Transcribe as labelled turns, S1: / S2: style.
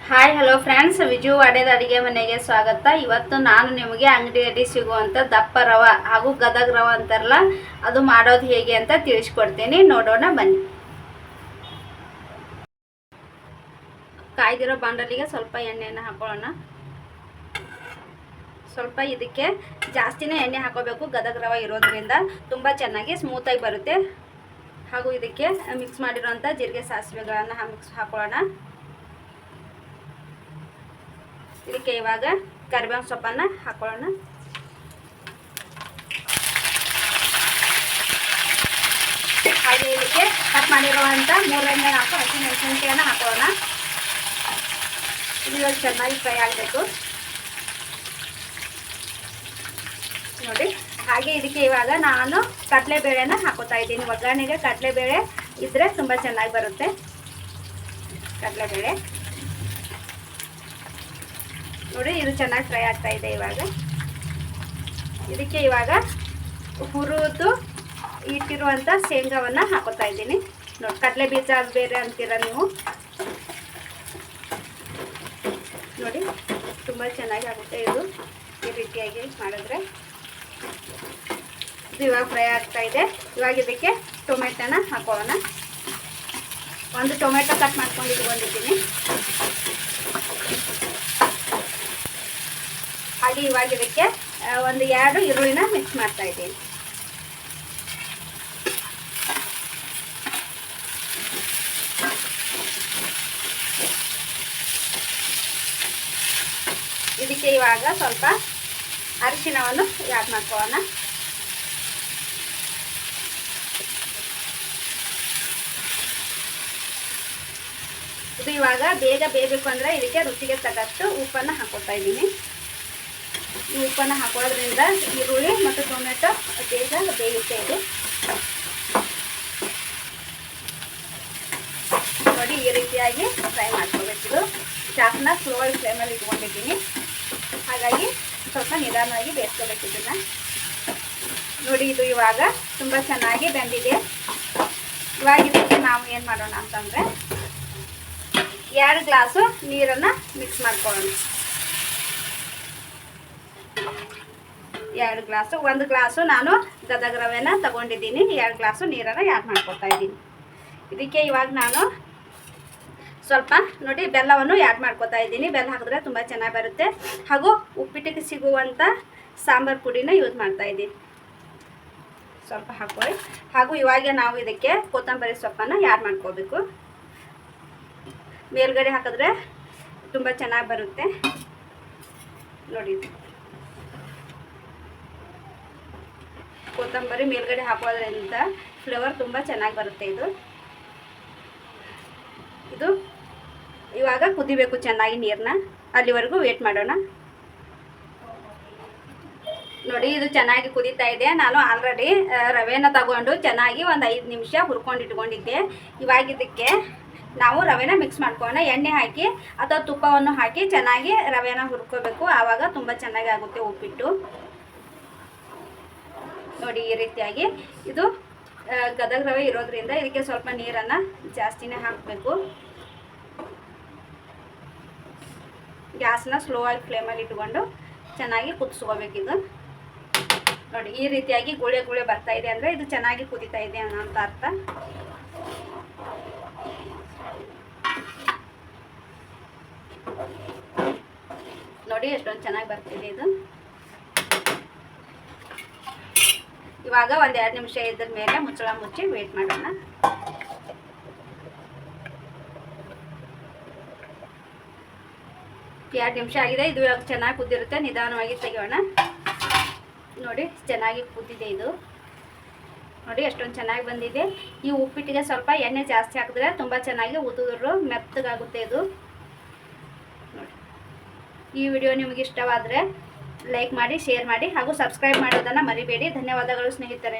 S1: Hi hello friends, Viju ವಾಡ್ಯದ ಅಡುಗೆ ಮನೆಗೆ ಸ್ವಾಗತ. ಇವತ್ತು ನಾನು ನಿಮಗೆ ಅಂಗಡಿಯಲ್ಲಿ ಸಿಗುವಂಥ ದಪ್ಪ ರವೆ ಹಾಗೂ ಗದಗ ರವೆ ಅಂತಾರಲ್ಲ, ಅದು ಮಾಡೋದು ಹೇಗೆ ಅಂತ ತಿಳಿಸ್ಕೊಡ್ತೀನಿ. ನೋಡೋಣ ಬನ್ನಿ. ಕಾಯ್ದಿರೋ ಬಾಂಡಲಿಗೆ ಸ್ವಲ್ಪ ಎಣ್ಣೆಯನ್ನು ಹಾಕೊಳ್ಳೋಣ. ಸ್ವಲ್ಪ ಇದಕ್ಕೆ ಜಾಸ್ತಿನೇ ಎಣ್ಣೆ ಹಾಕೋಬೇಕು. ಗದಗ ರವೆ ಇರೋದ್ರಿಂದ ತುಂಬ ಚೆನ್ನಾಗಿ ಸ್ಮೂತಾಗಿ ಬರುತ್ತೆ. ಹಾಗೂ ಇದಕ್ಕೆ ಮಿಕ್ಸ್ ಮಾಡಿರೋಂಥ ಜೀರಿಗೆ ಸಾಸಿವೆಗಳನ್ನು ಹಾಕೊಳ್ಳೋಣ. ಇದಕ್ಕೆ ಇವಾಗ ಕರಿಬೇವಿನ ಸೊಪ್ಪನ್ನು ಹಾಕೊಳ್ಳೋಣ. ಹಾಗೆ ಇದಕ್ಕೆ ಕಟ್ ಮಾಡಿರುವಂಥ 3-4 ಹಸಿಮೆಣಸಿನಕಾಯಿಯನ್ನು ಹಾಕೊಳ್ಳೋಣ. ಇದು ಇವಾಗ ಚೆನ್ನಾಗಿ ಫ್ರೈ ಆಗಬೇಕು ನೋಡಿ. ಹಾಗೆ ಇದಕ್ಕೆ ಇವಾಗ ನಾನು ಕಡಲೆಬೇಳೆನ ಹಾಕೋತಾ ಇದ್ದೀನಿ. ಒಗ್ಗರಣೆಗೆ ಕಡಲೆಬೇಳೆ ಇದ್ದರೆ ತುಂಬ ಚೆನ್ನಾಗಿ ಬರುತ್ತೆ. ಕಡಲೆಬೇಳೆ ನೋಡಿ, ಇದು ಚೆನ್ನಾಗಿ ಫ್ರೈ ಆಗ್ತಾ ಇದೆ. ಇವಾಗ ಇದಕ್ಕೆ ಇವಾಗ ಹುರಿದು ಇಟ್ಟಿರುವಂಥ ಶೇಂಗಾವನ್ನು ಹಾಕೋತಾ ಇದ್ದೀನಿ ನೋಡಿ. ಕಡಲೆ ಬೀಜ ಅದು ಬೇರೆ ಅಂತೀರ ನೀವು ನೋಡಿ. ತುಂಬ ಚೆನ್ನಾಗಿ ಆಗುತ್ತೆ ಇದು ಈ ರೀತಿಯಾಗಿ ಮಾಡಿದ್ರೆ. ಇದು ಇವಾಗ ಫ್ರೈ ಆಗ್ತಾ ಇದೆ. ಇವಾಗ ಇದಕ್ಕೆ ಟೊಮೆಟೊನ ಹಾಕೋಣ. ಒಂದು ಟೊಮೆಟೊ ಕಟ್ ಮಾಡ್ಕೊಂಡು ಇಟ್ಕೊಂಡಿದ್ದೀನಿ. ಹಾಗೆ ಇವಾಗ ಇದಕ್ಕೆ 1-2 ಈರುಳ್ಳಿನ ಮಿಕ್ಸ್ ಮಾಡ್ತಾ ಇದ್ದೀನಿ. ಇದಕ್ಕೆ ಇವಾಗ ಸ್ವಲ್ಪ ಅರಿಶಿಣವನ್ನು ಆ್ಯಡ್ ಮಾಡ್ಕೊಳ್ಳೋಣ. ಇದು ಇವಾಗ ಬೇಗ ಬೇಯಬೇಕು ಅಂದರೆ ಇದಕ್ಕೆ ರುಚಿಗೆ ತಕ್ಕಷ್ಟು ಉಪ್ಪನ್ನು ಹಾಕೋತಾ ಇದ್ದೀನಿ. ಈ ಉಪ್ಪನ್ನು ಹಾಕೋದ್ರಿಂದ ಈರುಳ್ಳಿ ಮತ್ತು ಟೊಮೆಟೊ ಬೇಗ ಬೇಯುತ್ತೆ. ಇದು ನೋಡಿ, ಈ ರೀತಿಯಾಗಿ ಫ್ರೈ ಮಾಡ್ಕೋಬೇಕು. ಚಾಕ್ನ ಸ್ಲೋ ಫ್ಲೇಮಲ್ಲಿ ಇಟ್ಕೊಂಡಿದ್ದೀನಿ. ಹಾಗಾಗಿ ಸ್ವಲ್ಪ ನಿಧಾನವಾಗಿ ಬೇಯಿಸ್ಕೋಬೇಕು ಇದನ್ನು ನೋಡಿ. ಇದು ಇವಾಗ ತುಂಬ ಚೆನ್ನಾಗಿ ಬೆಂದಿದೆ. ಇವಾಗ ಇದಕ್ಕೆ ನಾವು ಏನು ಮಾಡೋಣ ಅಂತಂದರೆ 2 ಗ್ಲಾಸು ನೀರನ್ನು ಮಿಕ್ಸ್ ಮಾಡ್ಕೊಳ್ಳೋಣ. 2 ಗ್ಲಾಸು, 1 ಗ್ಲಾಸು ನಾನು ಗದಗ ರವೆನ ತಗೊಂಡಿದ್ದೀನಿ. 2 ಗ್ಲಾಸು ನೀರನ್ನು ಆ್ಯಡ್ ಮಾಡ್ಕೊತಾ ಇದ್ದೀನಿ. ಇದಕ್ಕೆ ಇವಾಗ ನಾನು ಸ್ವಲ್ಪ ನೋಡಿ ಬೆಲ್ಲವನ್ನು ಆ್ಯಡ್ ಮಾಡ್ಕೊತಾ ಇದ್ದೀನಿ. ಬೆಲ್ಲ ಹಾಕಿದ್ರೆ ತುಂಬ ಚೆನ್ನಾಗಿ ಬರುತ್ತೆ. ಹಾಗೂ ಉಪ್ಪಿಟ್ಟಿಗೆ ಸಿಗುವಂಥ ಸಾಂಬಾರು ಪುಡಿನ ಯೂಸ್ ಮಾಡ್ತಾ ಇದ್ದೀನಿ. ಸ್ವಲ್ಪ ಹಾಕೊಳ್ಳಿ. ಹಾಗೂ ಇವಾಗ ನಾವು ಇದಕ್ಕೆ ಕೊತ್ತಂಬರಿ ಸೊಪ್ಪನ್ನು ಆ್ಯಡ್ ಮಾಡ್ಕೋಬೇಕು. ಮೇಲ್ಗಡೆ ಹಾಕಿದ್ರೆ ತುಂಬ ಚೆನ್ನಾಗಿ ಬರುತ್ತೆ ನೋಡಿ. ಕೊತ್ತಂಬರಿ ಮೇಲ್ಗಡೆ ಹಾಕೋದ್ರಿಂದ ಫ್ಲೇವರ್ ತುಂಬ ಚೆನ್ನಾಗಿ ಬರುತ್ತೆ. ಇದು ಇವಾಗ ಕುದಿಬೇಕು ಚೆನ್ನಾಗಿ ನೀರನ್ನ. ಅಲ್ಲಿವರೆಗೂ ವೇಟ್ ಮಾಡೋಣ ನೋಡಿ. ಇದು ಚೆನ್ನಾಗಿ ಕುದೀತಾ ಇದೆ. ನಾನು ಆಲ್ರೆಡಿ ರವೆನ ತಗೊಂಡು ಚೆನ್ನಾಗಿ ಒಂದು 5 ನಿಮಿಷ ಹುರ್ಕೊಂಡು ಇಟ್ಕೊಂಡಿದ್ದೆ. ಇವಾಗ ಇದಕ್ಕೆ ನಾವು ರವೆನ ಮಿಕ್ಸ್ ಮಾಡ್ಕೊಳ್ಳೋಣ. ಎಣ್ಣೆ ಹಾಕಿ ಅಥವಾ ತುಪ್ಪವನ್ನು ಹಾಕಿ ಚೆನ್ನಾಗಿ ರವೆನ ಹುರ್ಕೋಬೇಕು. ಆವಾಗ ತುಂಬ ಚೆನ್ನಾಗಿ ಆಗುತ್ತೆ ಉಪ್ಪಿಟ್ಟು ನೋಡಿ. ಈ ರೀತಿಯಾಗಿ ಇದು ಗದಗ ರವೆ ಇರೋದ್ರಿಂದ ಇದಕ್ಕೆ ಸ್ವಲ್ಪ ನೀರನ್ನು ಜಾಸ್ತಿನೇ ಹಾಕಬೇಕು. ಗ್ಯಾಸ್ನ ಸ್ಲೋ ಆಗಿ ಫ್ಲೇಮಲ್ಲಿ ಇಟ್ಕೊಂಡು ಚೆನ್ನಾಗಿ ಕುದಿಸ್ಕೋಬೇಕು. ಇದು ನೋಡಿ, ಈ ರೀತಿಯಾಗಿ ಗುಳೆ ಗುಳೆ ಬರ್ತಾ ಇದೆ ಅಂದರೆ ಇದು ಚೆನ್ನಾಗಿ ಕುದೀತಾ ಇದೆ ಅಂತ ಅರ್ಥ. ನೋಡಿ ಎಷ್ಟೊಂದು ಚೆನ್ನಾಗಿ ಬರ್ತಿದೆ ಇದು. ಇವಾಗ 1-2 ನಿಮಿಷ ಇದ್ದ ಮೇಲೆ ಮುಚ್ಚಳ ಮುಚ್ಚಿ ವೇಟ್ ಮಾಡೋಣ. ಎರಡು ನಿಮಿಷ ಆಗಿದೆ. ಇದು ಇವಾಗ ಚೆನ್ನಾಗಿ ಕುದ್ದಿರುತ್ತೆ. ನಿಧಾನವಾಗಿ ತೆಗೆಯೋಣ ನೋಡಿ. ಚೆನ್ನಾಗಿ ಕುದ್ದಿದೆ ಇದು ನೋಡಿ. ಎಷ್ಟೊಂದು ಚೆನ್ನಾಗಿ ಬಂದಿದೆ. ಈ ಉಪ್ಪಿಟ್ಟಿಗೆ ಸ್ವಲ್ಪ ಎಣ್ಣೆ ಜಾಸ್ತಿ ಹಾಕಿದ್ರೆ ತುಂಬ ಚೆನ್ನಾಗಿ ಉದುರು ಮೆತ್ತಗಾಗುತ್ತೆ ಇದು ನೋಡಿ. ಈ ವಿಡಿಯೋ ನಿಮಗೆ ಇಷ್ಟವಾದರೆ ಲೈಕ್ ಮಾಡಿ, ಶೇರ್ ಮಾಡಿ ಹಾಗೂ ಸಬ್ಸ್ಕ್ರೈಬ್ ಮಾಡೋದನ್ನು ಮರಿಬೇಡಿ. ಧನ್ಯವಾದಗಳು ಸ್ನೇಹಿತರೆ.